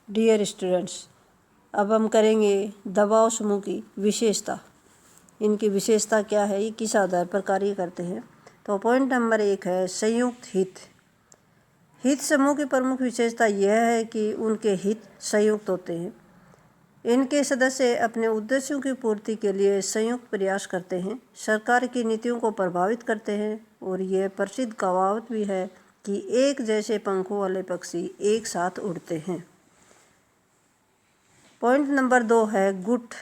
Dear students, अब हम करेंगे दबाव समूह की विशेषता। इनकी विशेषता क्या है, ये किस आधार पर कार्य करते हैं। तो पॉइंट नंबर 1 है संयुक्त हित। हित समूह की प्रमुख विशेषता यह है कि उनके हित संयुक्त होते हैं। इनके सदस्य अपने उद्देश्यों की पूर्ति के लिए संयुक्त प्रयास करते हैं, सरकार की नीतियों को प्रभावित करते हैं और यह प्रसिद्ध कहावत भी है कि एक जैसे पंखों वाले पक्षी एक साथ उड़ते हैं। पॉइंट नंबर 2 है गुट।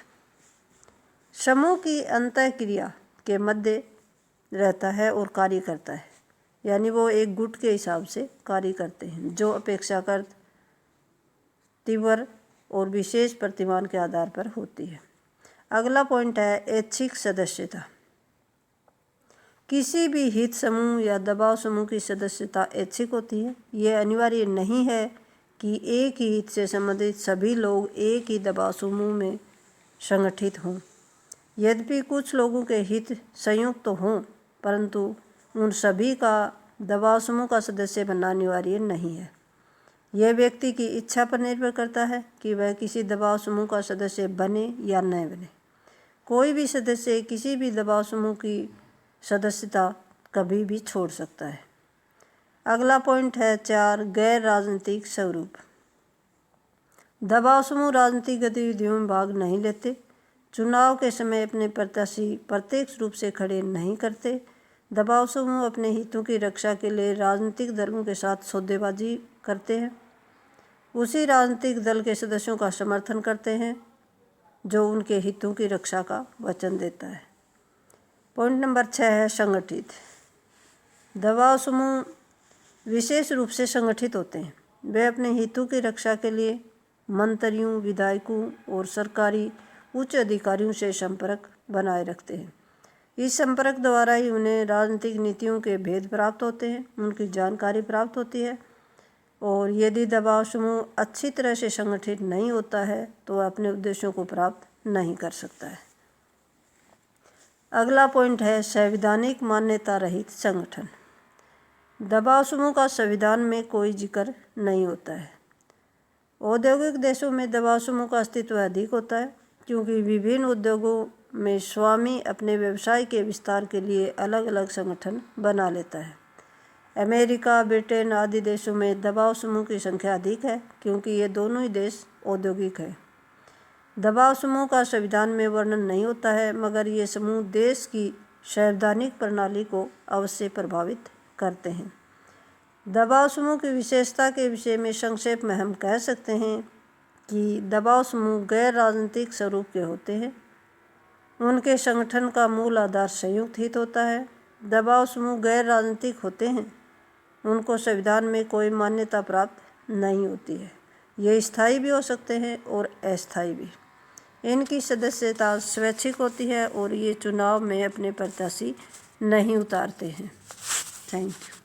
समूह की अंतःक्रिया के मध्य रहता है और कार्य करता है, यानी वो एक गुट के हिसाब से कार्य करते हैं जो अपेक्षाकृत तीव्र और विशेष प्रतिमान के आधार पर होती है। अगला पॉइंट है ऐच्छिक सदस्यता। किसी भी हित समूह या दबाव समूह की सदस्यता ऐच्छिक होती है। यह अनिवार्य नहीं है कि एक ही हित से संबंधित सभी लोग एक ही दबाव समूह में संगठित हों। यद्यपि कुछ लोगों के हित संयुक्त तो हों, परंतु उन सभी का दबाव समूह का सदस्य बनना अनिवार्य नहीं है। यह व्यक्ति की इच्छा पर निर्भर करता है कि वह किसी दबाव समूह का सदस्य बने या न बने। कोई भी सदस्य किसी भी दबाव समूह की सदस्यता कभी भी छोड़ सकता है। अगला पॉइंट है 4 गैर राजनीतिक स्वरूप। दबाव समूह राजनीतिक गतिविधियों में भाग नहीं लेते, चुनाव के समय अपने प्रत्याशी प्रत्यक्ष रूप से खड़े नहीं करते। दबाव समूह अपने हितों की रक्षा के लिए राजनीतिक दलों के साथ सौदेबाजी करते हैं, उसी राजनीतिक दल के सदस्यों का समर्थन करते हैं जो उनके हितों की रक्षा का वचन देता है। पॉइंट नंबर 6 है संगठित। दबाव समूह विशेष रूप से संगठित होते हैं। वे अपने हितों की रक्षा के लिए मंत्रियों, विधायकों और सरकारी उच्च अधिकारियों से संपर्क बनाए रखते हैं। इस संपर्क द्वारा ही उन्हें राजनीतिक नीतियों के भेद प्राप्त होते हैं, उनकी जानकारी प्राप्त होती है और यदि दबाव समूह अच्छी तरह से संगठित नहीं होता है तो वह अपने उद्देश्यों को प्राप्त नहीं कर सकता है। अगला पॉइंट है संवैधानिक मान्यता रहित संगठन। दबाव समूह का संविधान में कोई जिक्र नहीं होता है। औद्योगिक देशों में दबाव समूह का अस्तित्व अधिक होता है क्योंकि विभिन्न उद्योगों में स्वामी अपने व्यवसाय के विस्तार के लिए अलग अलग संगठन बना लेता है। अमेरिका, ब्रिटेन आदि देशों में दबाव समूह की संख्या अधिक है क्योंकि ये दोनों ही देश औद्योगिक है। दबाव समूह का संविधान में वर्णन नहीं होता है, मगर ये समूह देश की संवैधानिक प्रणाली को अवश्य प्रभावित करते हैं। दबाव समूह की विशेषता के विषय में संक्षेप में हम कह सकते हैं कि दबाव समूह गैर राजनीतिक स्वरूप के होते हैं। उनके संगठन का मूल आधार संयुक्त हित होता है। दबाव समूह गैर राजनीतिक होते हैं, उनको संविधान में कोई मान्यता प्राप्त नहीं होती है। ये स्थायी भी हो सकते हैं और अस्थायी भी। इनकी सदस्यता स्वैच्छिक होती है और ये चुनाव में अपने प्रत्याशी नहीं उतारते हैं। Thank you.